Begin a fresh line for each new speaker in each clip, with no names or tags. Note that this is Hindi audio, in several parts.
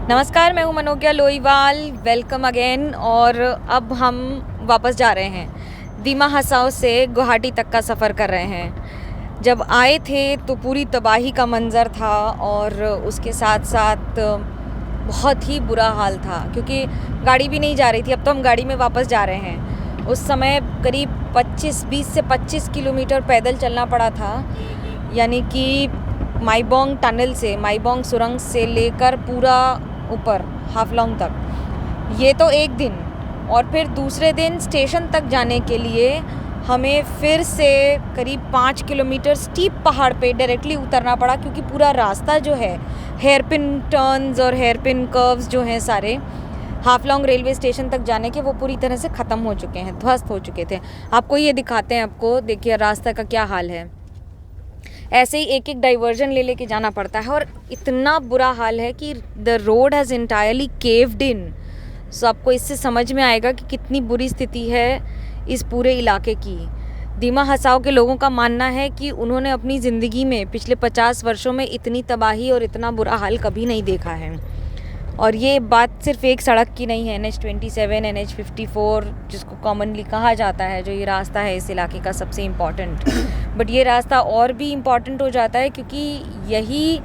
नमस्कार, मैं हूं मनोज्ञा लोईवाल। Welcome again. और अब हम वापस जा रहे हैं। दीमा हसाओ से गुवाहाटी तक का सफ़र कर रहे हैं। जब आए थे तो पूरी तबाही का मंज़र था और उसके साथ साथ बहुत ही बुरा हाल था, क्योंकि गाड़ी भी नहीं जा रही थी। अब तो हम गाड़ी में वापस जा रहे हैं। उस समय करीब 20 से 25 किलोमीटर पैदल चलना पड़ा था, यानी कि माईबोंग टनल से, माईबोंग सुरंग से लेकर पूरा ऊपर हाफलोंग तक। ये तो एक दिन। और फिर दूसरे दिन स्टेशन तक जाने के लिए हमें फिर से करीब 5 किलोमीटर स्टीप पहाड़ पे डायरेक्टली उतरना पड़ा, क्योंकि पूरा रास्ता जो है, हेयरपिन टर्न्स और हेयरपिन कर्व्स जो हैं सारे हाफलोंग रेलवे स्टेशन तक जाने के, वो पूरी तरह से ख़त्म हो चुके हैं, ध्वस्त हो चुके थे। आपको ये दिखाते हैं। आपको देखिए रास्ते का क्या हाल है। ऐसे ही एक एक डाइवर्जन ले लेके जाना पड़ता है और इतना बुरा हाल है कि the road has entirely caved in. So आपको इससे समझ में आएगा कि कितनी बुरी स्थिति है इस पूरे इलाके की। दीमा हसाओ के लोगों का मानना है कि उन्होंने अपनी ज़िंदगी में पिछले 50 वर्षों में इतनी तबाही और इतना बुरा हाल कभी नहीं देखा है। और ये बात सिर्फ एक सड़क की नहीं है। NH27, NH54 जिसको कॉमनली कहा जाता है, जो ये रास्ता है इस इलाके का सबसे इम्पॉर्टेंट, बट ये रास्ता और भी इम्पॉर्टेंट हो जाता है क्योंकि यही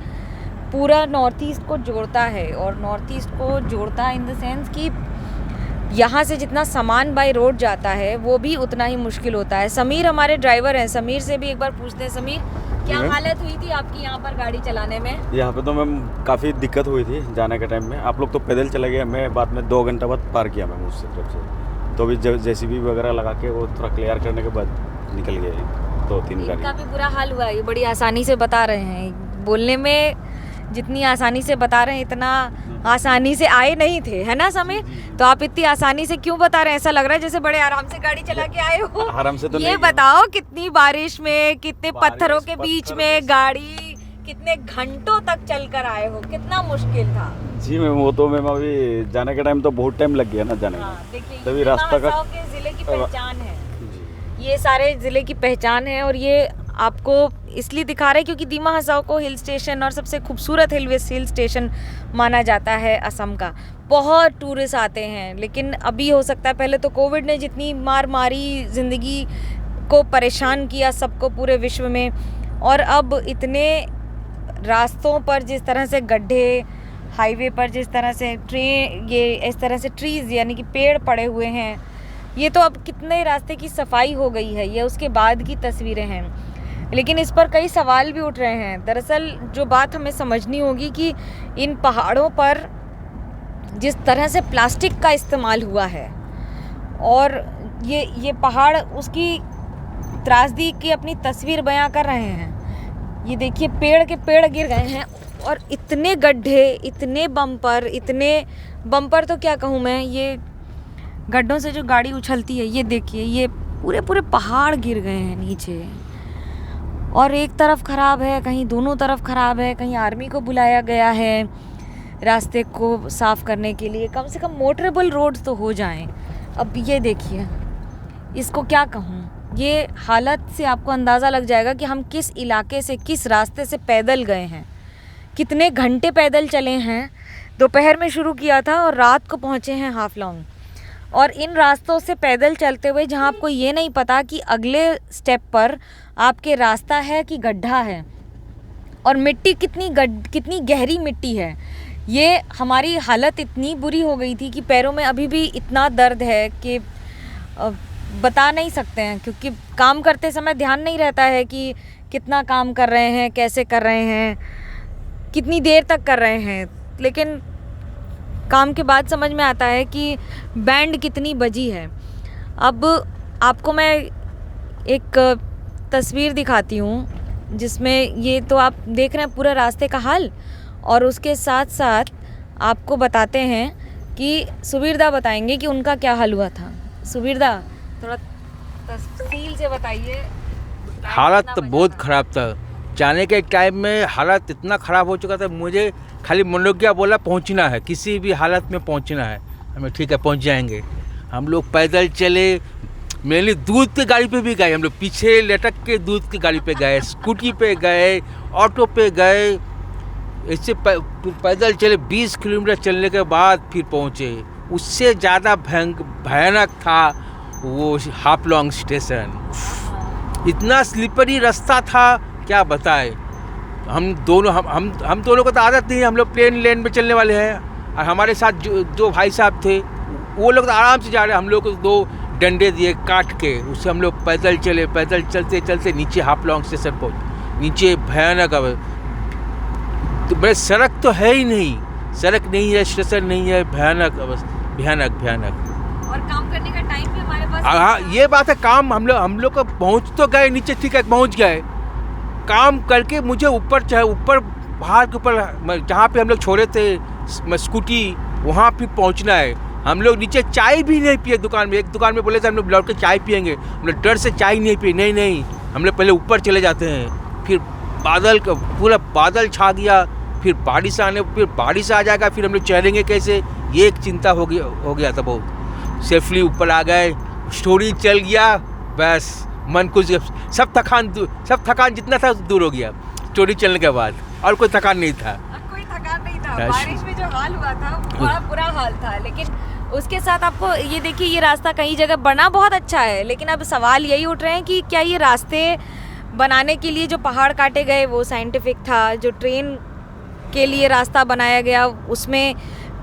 पूरा नॉर्थ ईस्ट को जोड़ता है। और नॉर्थ ईस्ट को जोड़ता है इन द सेंस कि यहाँ से जितना सामान बाय रोड जाता है वो भी उतना ही मुश्किल होता है। समीर हमारे ड्राइवर हैं। समीर से भी एक बार पूछते हैं। समीर, क्या हालत हुई थी आपकी यहाँ पर गाड़ी चलाने में?
यहाँ पे तो मैम काफ़ी दिक्कत हुई थी जाने के टाइम में। आप लोग तो पैदल चले गए, मैं बाद में 2 घंटा बाद पार किया मैम उससे तरफ से। तो अभी JCB वगैरह लगा के वो थोड़ा क्लियर करने के बाद निकल गए 2-3 गाड़ी।
काफ़ी बुरा हाल हुआ है। ये बड़ी आसानी से बता रहे हैं। बोलने में जितनी आसानी से बता रहे हैं, इतना आसानी से आए नहीं थे, है ना समीर? तो आप इतनी आसानी से क्यों बता रहे हैं? ऐसा लग रहा है जैसे बड़े आराम से गाड़ी चला के आए हो।
आराम से तो
ये बताओ, कितनी बारिश में, कितने पत्थरों के बीच में गाड़ी, कितने घंटों तक चल कर आए हो, कितना मुश्किल था।
जी मैम, वो तो मैम अभी जाने के टाइम तो बहुत टाइम लग गया ना जाने में।
देखिए,
तभी रास्ता का
जिले की पहचान है। ये सारे ज़िले की पहचान है और ये आपको इसलिए दिखा रहे हैं क्योंकि दीमा हसाओ को हिल स्टेशन और सबसे खूबसूरत हिल स्टेशन माना जाता है असम का। बहुत टूरिस्ट आते हैं, लेकिन अभी हो सकता है, पहले तो कोविड ने जितनी मार मारी, ज़िंदगी को परेशान किया सबको पूरे विश्व में, और अब इतने रास्तों पर जिस तरह से गड्ढे, हाईवे पर जिस तरह से ये इस तरह से ट्रीज़ यानी कि पेड़ पड़े हुए हैं, ये तो अब कितने रास्ते की सफाई हो गई है, ये उसके बाद की तस्वीरें हैं। लेकिन इस पर कई सवाल भी उठ रहे हैं। दरअसल जो बात हमें समझनी होगी कि इन पहाड़ों पर जिस तरह से प्लास्टिक का इस्तेमाल हुआ है, और ये पहाड़ उसकी त्रासदी की अपनी तस्वीर बयां कर रहे हैं। ये देखिए, पेड़ के पेड़ गिर गए हैं और इतने गड्ढे, इतने बम्पर तो क्या कहूँ मैं, ये गड्ढों से जो गाड़ी उछलती है, ये देखिए, ये पूरे पहाड़ गिर गए हैं नीचे। और एक तरफ ख़राब है, कहीं दोनों तरफ ख़राब है, कहीं आर्मी को बुलाया गया है रास्ते को साफ़ करने के लिए। कम से कम मोटरेबल रोड्स तो हो जाएं। अब ये देखिए, इसको क्या कहूँ, ये हालत से आपको अंदाज़ा लग जाएगा कि हम किस इलाके से, किस रास्ते से पैदल गए हैं, कितने घंटे पैदल चले हैं। दोपहर में शुरू किया था और रात को पहुँचे हैं हाफलोंग। और इन रास्तों से पैदल चलते हुए जहाँ आपको ये नहीं पता कि अगले स्टेप पर आपके रास्ता है कि गड्ढा है, और मिट्टी कितनी गहरी मिट्टी है। ये हमारी हालत इतनी बुरी हो गई थी कि पैरों में अभी भी इतना दर्द है कि बता नहीं सकते हैं, क्योंकि काम करते समय ध्यान नहीं रहता है कि कितना काम कर रहे हैं, कैसे कर रहे हैं, कितनी देर तक कर रहे हैं। लेकिन काम के बाद समझ में आता है कि बैंड कितनी बजी है। अब आपको मैं एक तस्वीर दिखाती हूँ जिसमें ये तो आप देख रहे हैं पूरा रास्ते का हाल, और उसके साथ साथ आपको बताते हैं कि सुबीरदा बताएंगे कि उनका क्या हाल हुआ था। सुबीरदा, थोड़ा तफसील से बताइए।
हालत तो बहुत ख़राब था। जाने के टाइम में हालत इतना ख़राब हो चुका था, मुझे खाली मनोज्ञा बोला पहुंचना है, किसी भी हालत में पहुंचना है हमें। ठीक है, पहुंच जाएंगे। हम लोग पैदल चले, मेनली दूध की गाड़ी पे भी गए हम लोग, पीछे लटक के दूध की गाड़ी पे गए, स्कूटी पे गए, ऑटो पे गए, इससे पैदल चले 20 किलोमीटर चलने के बाद फिर पहुँचे। उससे ज़्यादा भयानक था वो हाफलोंग स्टेशन। इतना स्लिपरी रास्ता था क्या बताए। हम दोनों को तो आदत नहीं है, हम लोग प्लेन लेन में चलने वाले हैं, और हमारे साथ जो भाई साहब थे वो लोग तो आराम से जा रहे हैं। हम लोग को 2 डंडे दिए काट के, उससे हम लोग पैदल चले। पैदल चलते चलते नीचे हाफलोंग स्टेशन पहुँचे। नीचे भयानक तो मेरे सड़क तो है ही नहीं, सड़क नहीं है, स्टेशन नहीं है, भयानक भयानक।
और काम करने का टाइम भी हमारे पास।
हाँ, ये बात है। काम हम लोग को पहुँच तो गए नीचे, ठीक है, पहुँच गए। काम करके मुझे ऊपर पहाड़ के ऊपर जहाँ पे हम लोग छोड़े थे स्कूटी, वहाँ फिर पहुँचना है। हम लोग नीचे चाय भी नहीं पिए दुकान में। एक दुकान में बोले थे हम लोग लौट के चाय पियेंगे, हम लोग डर से चाय नहीं पिए। नहीं, हम लोग पहले ऊपर चले जाते हैं। फिर पूरा बादल छा गया, फिर बारिश आ जाएगा, फिर हम लोग चढ़ेंगे कैसे, ये एक चिंता हो गया था बहुत। सेफली ऊपर आ गए, स्टोरी चल गया, बस मन कुछ सब थकान जितना था दूर हो गया स्टोरी चलने के बाद, और कोई थकान नहीं था।
कोई थकान नहीं था। बारिश में जो हाल हुआ था बड़ा बुरा हाल था, लेकिन उसके साथ आपको ये देखिए, ये रास्ता कई जगह बना बहुत अच्छा है, लेकिन अब सवाल यही उठ रहे हैं कि क्या ये रास्ते बनाने के लिए जो पहाड़ काटे गए वो साइंटिफिक था, जो ट्रेन के लिए रास्ता बनाया गया उसमें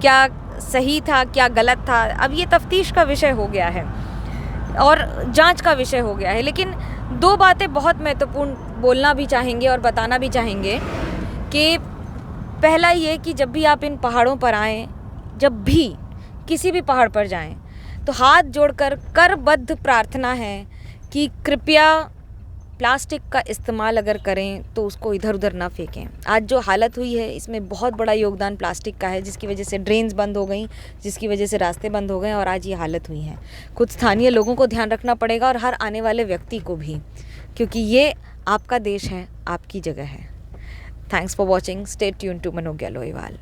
क्या सही था, क्या गलत था। अब ये तफ्तीश का विषय हो गया है और जांच का विषय हो गया है। लेकिन 2 बातें बहुत महत्वपूर्ण बोलना भी चाहेंगे और बताना भी चाहेंगे कि पहला ये कि जब भी आप इन पहाड़ों पर आएँ, जब भी किसी भी पहाड़ पर जाएं, तो हाथ जोड़कर करबद्ध प्रार्थना है कि कृपया प्लास्टिक का इस्तेमाल अगर करें तो उसको इधर उधर ना फेंकें। आज जो हालत हुई है इसमें बहुत बड़ा योगदान प्लास्टिक का है, जिसकी वजह से ड्रेन्स बंद हो गई, जिसकी वजह से रास्ते बंद हो गए और आज ये हालत हुई है। कुछ स्थानीय लोगों को ध्यान रखना पड़ेगा और हर आने वाले व्यक्ति को भी, क्योंकि ये आपका देश है, आपकी जगह है। Thanks for watching, stay tuned to Manogya Loiwal.